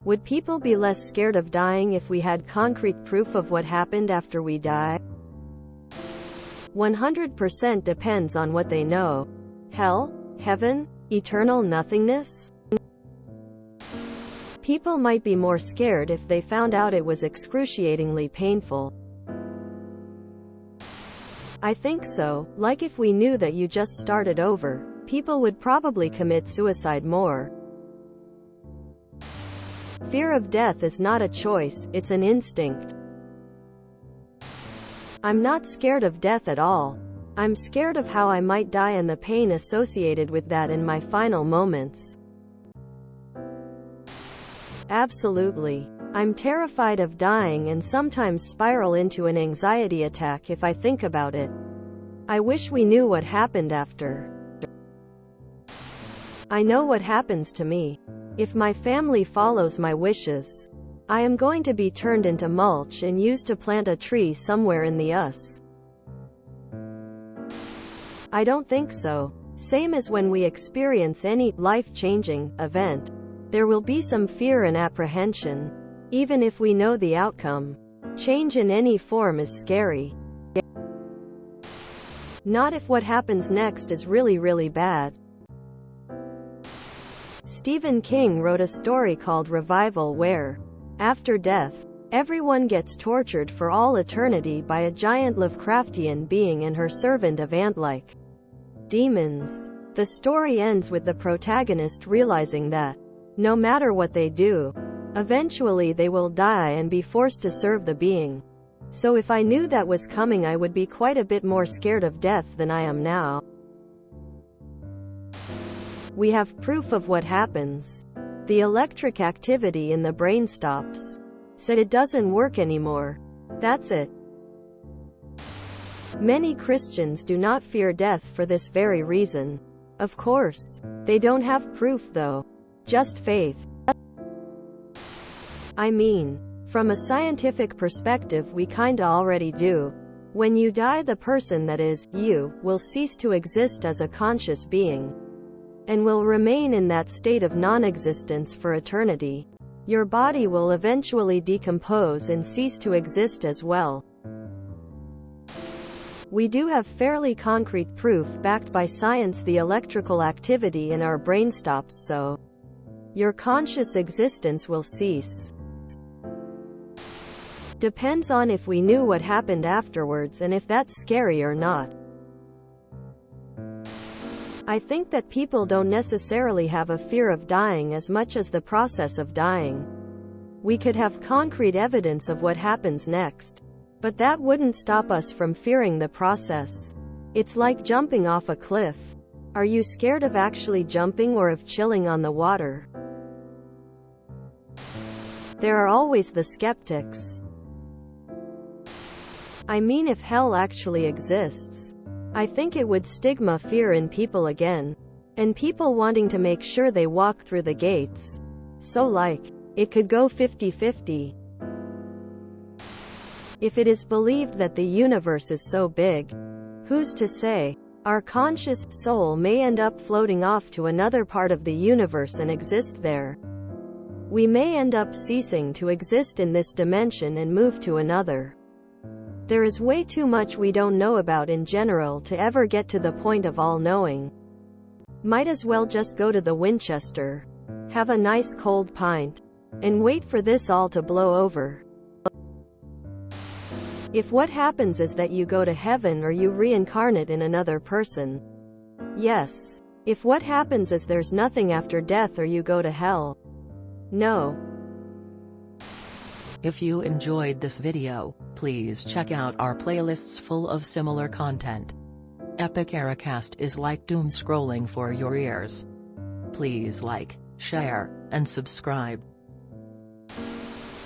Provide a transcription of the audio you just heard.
Would people be less scared of dying if we had concrete proof of what happened after we die? 100% depends on what they know. Hell? Heaven? Eternal nothingness? People might be more scared if they found out it was excruciatingly painful. I think so. Like if we knew that you just started over, people would probably commit suicide more. Fear of death is not a choice, it's an instinct. I'm not scared of death at all. I'm scared of how I might die and the pain associated with that in my final moments. Absolutely. I'm terrified of dying and sometimes spiral into an anxiety attack if I think about it. I wish we knew what happened after. I know what happens to me. If my family follows my wishes, I am going to be turned into mulch and used to plant a tree somewhere in the US. I don't think so. Same as when we experience any life-changing event. There will be some fear and apprehension, even if we know the outcome. Change in any form is scary. Not if what happens next is really bad. Stephen King wrote a story called Revival where, after death, everyone gets tortured for all eternity by a giant Lovecraftian being and her servant of ant-like demons. The story ends with the protagonist realizing that, no matter what they do, eventually they will die and be forced to serve the being. So if I knew that was coming, I would be quite a bit more scared of death than I am now. We have proof of what happens. The electric activity in the brain stops. So it doesn't work anymore. That's it. Many Christians do not fear death for this very reason. Of course, they don't have proof though. Just faith. I mean, from a scientific perspective we kinda already do. When you die, the person that is, you, will cease to exist as a conscious being, and will remain in that state of non-existence for eternity. Your body will eventually decompose and cease to exist as well. We do have fairly concrete proof backed by science the electrical activity in our brain stops, so your conscious existence will cease. Depends on if we knew what happened afterwards and if that's scary or not. I think that people don't necessarily have a fear of dying as much as the process of dying. We could have concrete evidence of what happens next, but that wouldn't stop us from fearing the process. It's like jumping off a cliff. Are you scared of actually jumping or of chilling on the water? There are always the skeptics. I mean, if hell actually exists, I think it would stigma fear in people again, and people wanting to make sure they walk through the gates. So like, it could go 50-50. If it is believed that the universe is so big, who's to say? Our conscious soul may end up floating off to another part of the universe and exist there. We may end up ceasing to exist in this dimension and move to another. There is way too much we don't know about in general to ever get to the point of all-knowing. Might as well just go to the Winchester, have a nice cold pint, and wait for this all to blow over. If what happens is that you go to heaven or you reincarnate in another person. Yes. If what happens is there's nothing after death or you go to hell. No. If you enjoyed this video, please check out our playlists full of similar content. Epic Ericast is like doom scrolling for your ears. Please like, share, and subscribe.